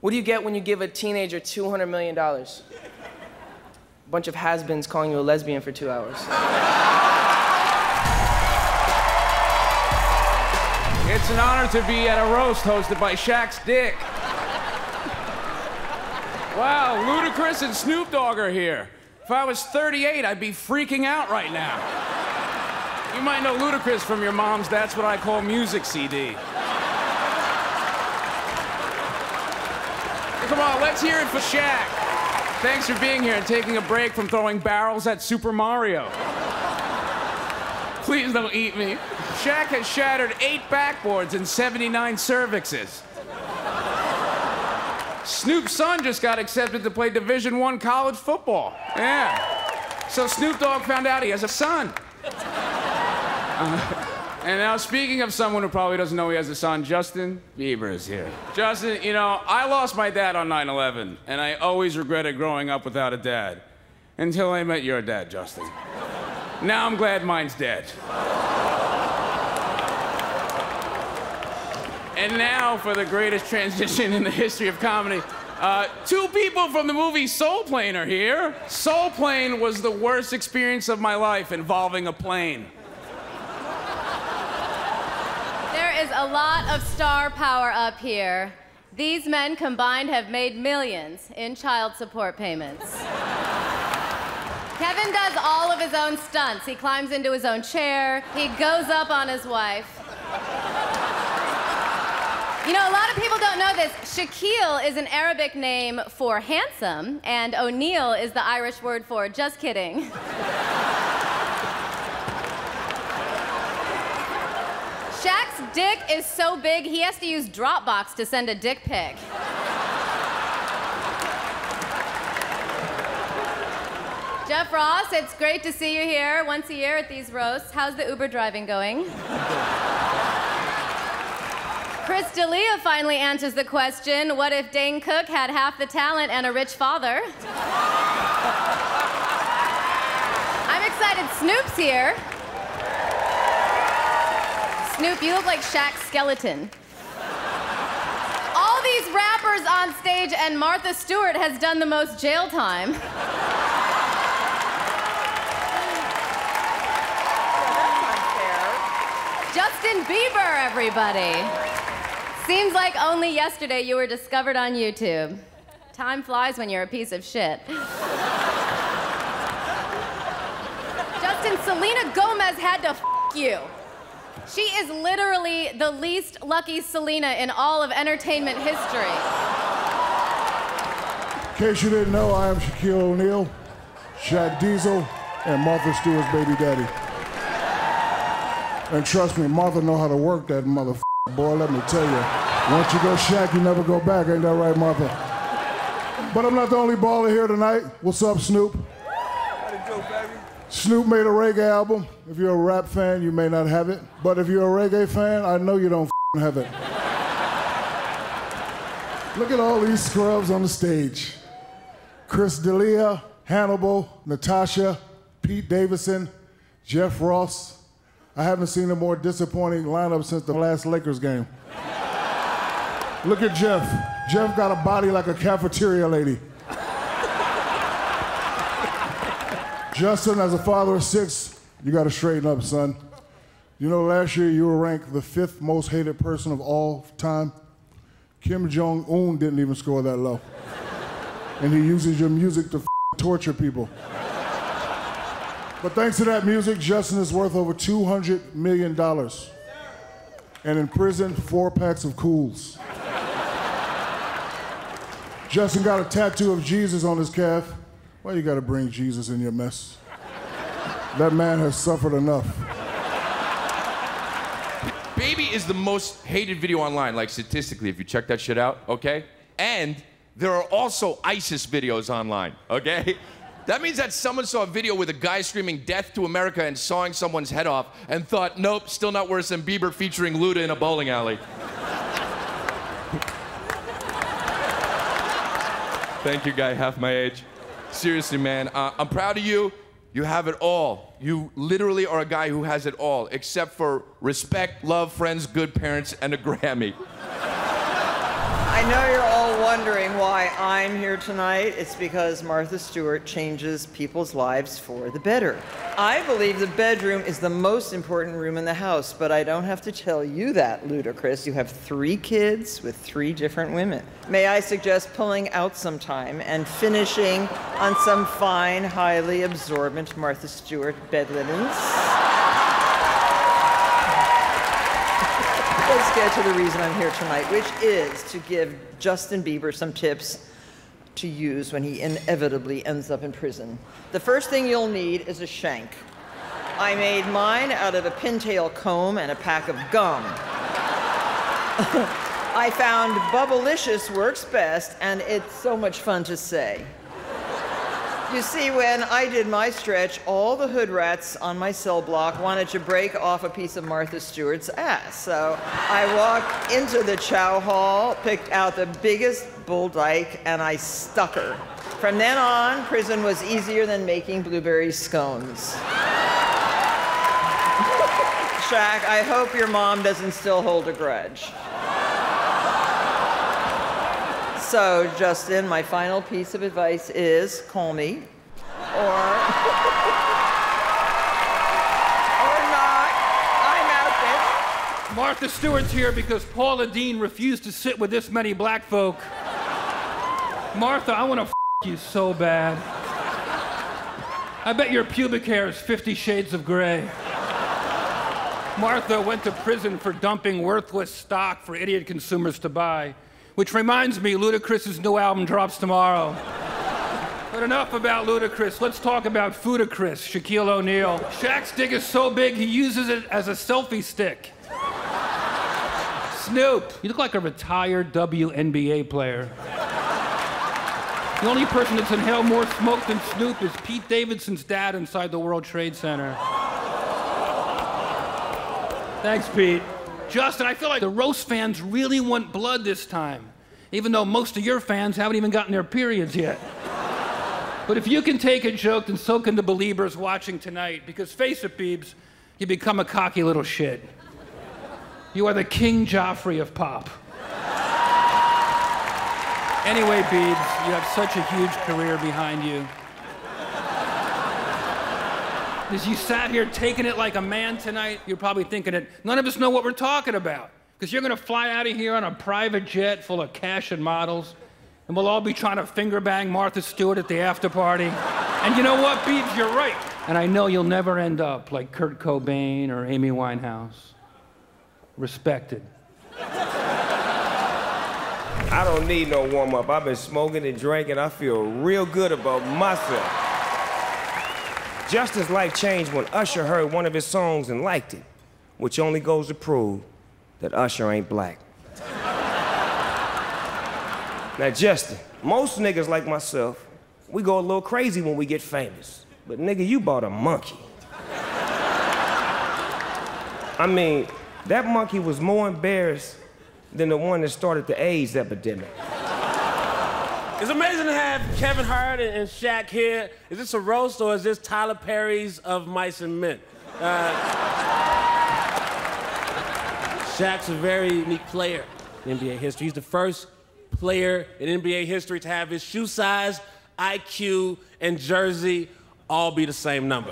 What do you get when you give a teenager $200 million? A bunch of has-beens calling you a lesbian for 2 hours. It's an honor to be at a roast hosted by Shaq's dick. Wow, Ludacris and Snoop Dogg are here. If I was 38, I'd be freaking out right now. You might know Ludacris from your mom's That's What I Call Music CD. Come on, let's hear it for Shaq. Thanks for being here and taking a break from throwing barrels at Super Mario. Please don't eat me. Shaq has shattered 8 backboards and 79 cervixes. Snoop's son just got accepted to play Division I college football. Yeah. So Snoop Dogg found out he has a son. And now, speaking of someone who probably doesn't know he has a son, Justin Bieber is here. Justin, you know, I lost my dad on 9/11, and I always regretted growing up without a dad. Until I met your dad, Justin. Now I'm glad mine's dead. And now for the greatest transition in the history of comedy. 2 people from the movie Soul Plane are here. Soul Plane was the worst experience of my life involving a plane. There is a lot of star power up here. These men combined have made millions in child support payments. Kevin does all of his own stunts. He climbs into his own chair. He goes up on his wife. You know, a lot of people don't know this. SHAQUILLE is an Arabic name for handsome, and O'Neill is the Irish word for just kidding. Shaq's dick is so big, he has to use Dropbox to send a dick pic. Jeff Ross, it's great to see you here once a year at these roasts. How's the Uber driving going? Chris D'Elia finally answers the question, what if Dane Cook had half the talent and a rich father? I'm excited Snoop's here. Snoop, you look like Shaq's skeleton. All these rappers on stage and Martha Stewart has done the most jail time. Justin Bieber, everybody. Seems like only yesterday you were discovered on YouTube. Time flies when you're a piece of shit. Justin, Selena Gomez had to f you. She is literally the least lucky Selena in all of entertainment history. In case you didn't know, I am Shaquille O'Neal, Shaq Diesel, and Martha Stewart's baby daddy. And trust me, Martha know how to work that motherfucker, boy, let me tell you. Once you go Shaq, you never go back, ain't that right, Martha? But I'm not the only baller here tonight. What's up, Snoop? How to do, baby? Snoop made a reggae album. If you're a rap fan, you may not have it. But if you're a reggae fan, I know you don't have it. Look at all these scrubs on the stage. Chris D'Elia, Hannibal, Natasha, Pete Davidson, Jeff Ross. I haven't seen a more disappointing lineup since the last Lakers game. Look at Jeff. Jeff got a body like a cafeteria lady. Justin, as a father of 6, you gotta straighten up, son. You know, last year you were ranked the 5th most hated person of all time. Kim Jong-un didn't even score that low. And he uses your music to torture people. But thanks to that music, Justin is worth over $200 million. And in prison, 4 packs of Cools. Justin got a tattoo of Jesus on his calf. Why you gotta bring Jesus in your mess? That man has suffered enough. Baby is the most hated video online, like statistically, if you check that shit out, okay? And there are also ISIS videos online, okay? That means that someone saw a video with a guy screaming death to America and sawing someone's head off and thought, nope, still not worse than Bieber featuring Luda in a bowling alley. Thank you, guy half my age. Seriously, man, I'm proud of you. You have it all. You literally are a guy who has it all, except for respect, love, friends, good parents, and a Grammy. I I know you're all wondering why I'm here tonight. It's because Martha Stewart changes people's lives for the better. I believe the bedroom is the most important room in the house, but I don't have to tell you that, Ludacris. You have 3 kids with 3 different women. May I suggest pulling out some time and finishing on some fine, highly absorbent Martha Stewart bed linens? Let's get to the reason I'm here tonight, which is to give Justin Bieber some tips to use when he inevitably ends up in prison. The first thing you'll need is a shank. I made mine out of a pintail comb and a pack of gum. I found Bubblicious works best, and it's so much fun to say. You see, when I did my stretch, all the hood rats on my cell block wanted to break off a piece of Martha Stewart's ass. So I walked into the chow hall, picked out the biggest bull dyke, and I stuck her. From then on, prison was easier than making blueberry scones. Shaq, I hope your mom doesn't still hold a grudge. So, Justin, my final piece of advice is call me, or not. I'm out there. Martha Stewart's here because Paula Deen refused to sit with this many black folk. Martha, I want to you so bad. I bet your pubic hair is 50 shades of gray. Martha went to prison for dumping worthless stock for idiot consumers to buy. Which reminds me, Ludacris's new album drops tomorrow. But enough about Ludacris. Let's talk about Foodacris, Shaquille O'Neal. Shaq's dick is so big, he uses it as a selfie stick. Snoop, you look like a retired WNBA player. The only person that's inhaled more smoke than Snoop is Pete Davidson's dad inside the World Trade Center. Thanks, Pete. Justin, I feel like the roast fans really want blood this time, even though most of your fans haven't even gotten their periods yet. But if you can take a joke, then so can the believers watching tonight, because face it, Biebs, you become a cocky little shit. You are the King Joffrey of pop. Anyway, Biebs, you have such a huge career behind you. As you sat here taking it like a man tonight, you're probably thinking that none of us know what we're talking about, because you're gonna fly out of here on a private jet full of cash and models, and we'll all be trying to finger bang Martha Stewart at the after party. And you know what, Biebs, you're right. And I know you'll never end up like Kurt Cobain or Amy Winehouse. Respected. I don't need no warm-up. I've been smoking and drinking. I feel real good about myself. Justin's life changed when Usher heard one of his songs and liked it, which only goes to prove that Usher ain't black. Now, Justin, most niggas like myself, we go a little crazy when we get famous. But nigga, you bought a monkey. I mean, that monkey was more embarrassed than the one that started the AIDS epidemic. It's amazing to have Kevin Hart and Shaq here. Is this a roast or is this Tyler Perry's Of Mice and Men? Shaq's a very unique player in NBA history. He's the first player in NBA history to have his shoe size, IQ, and jersey all be the same number.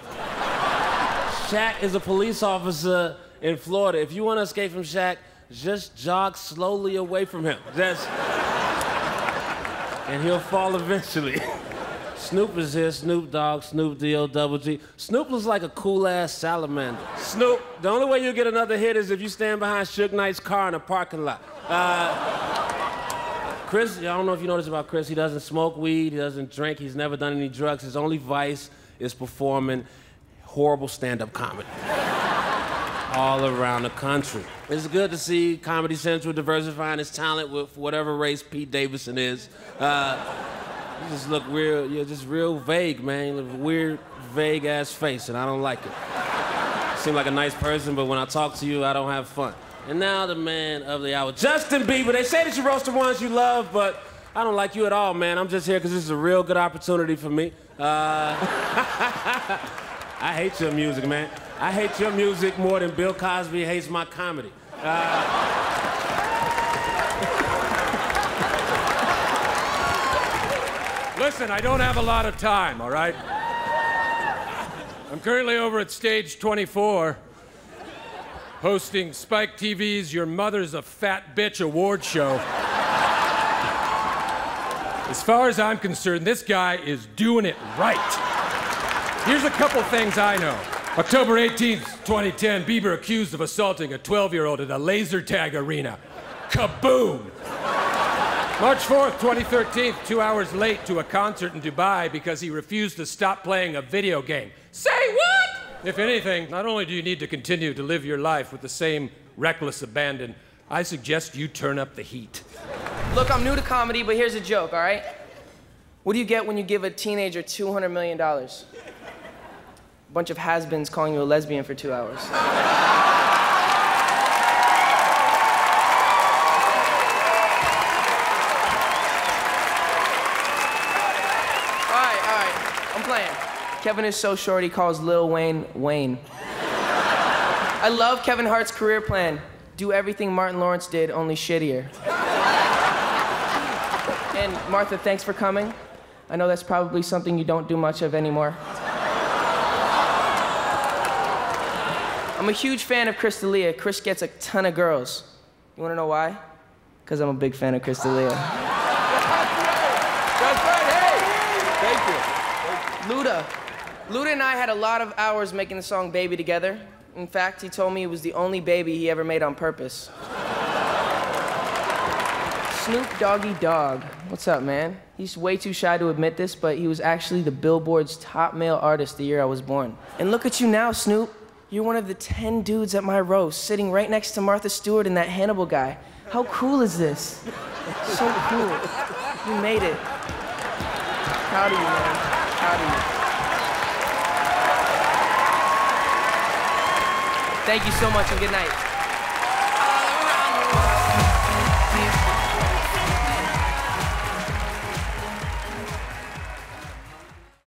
Shaq is a police officer in Florida. If you want to escape from Shaq, just jog slowly away from him. And he'll fall eventually. Snoop is here, Snoop Dogg, Snoop D-O-double-G. Snoop looks like a cool-ass salamander. Snoop, the only way you get another hit is if you stand behind Suge Knight's car in a parking lot. Chris, I don't know if you know this about Chris, he doesn't smoke weed, he doesn't drink, he's never done any drugs. His only vice is performing horrible stand-up comedy. All around the country. It's good to see Comedy Central diversifying its talent with whatever race Pete Davidson is. You just look real, you're just real vague, man. You have a weird, vague-ass face, and I don't like it. You seem like a nice person, but when I talk to you, I don't have fun. And now the man of the hour, Justin Bieber. They say that you roast the ones you love, but I don't like you at all, man. I'm just here because this is a real good opportunity for me. I hate your music, man. I hate your music more than Bill Cosby hates my comedy. Listen, I don't have a lot of time, all right? I'm currently over at stage 24, hosting Spike TV's Your Mother's a Fat Bitch award show. As far as I'm concerned, this guy is doing it right. Here's a couple things I know. October 18th, 2010, Bieber accused of assaulting a 12-year-old at a laser tag arena. Kaboom! March 4th, 2013, 2 hours late to a concert in Dubai because he refused to stop playing a video game. Say what? If anything, not only do you need to continue to live your life with the same reckless abandon, I suggest you turn up the heat. Look, I'm new to comedy, but here's a joke, all right? What do you get when you give a teenager $200 million? A bunch of has-beens calling you a lesbian for 2 hours. I'm playing. Kevin is so short, he calls Lil Wayne, Wayne. I love Kevin Hart's career plan. Do everything Martin Lawrence did, only shittier. And Martha, thanks for coming. I know that's probably something you don't do much of anymore. I'm a huge fan of Chris D'Elia. Chris gets a ton of girls. You wanna know why? Because I'm a big fan of Chris D'Elia. That's right, hey! Thank you. Luda and I had a lot of hours making the song Baby together. In fact, he told me it was the only baby he ever made on purpose. Snoop Doggy Dogg. What's up, man? He's way too shy to admit this, but he was actually the Billboard's top male artist the year I was born. And look at you now, Snoop. You're one of the 10 dudes at my roast, sitting right next to Martha Stewart and that Hannibal guy. How cool is this? So cool. You made it. Proud of you, man. Proud of you. Thank you so much and good night.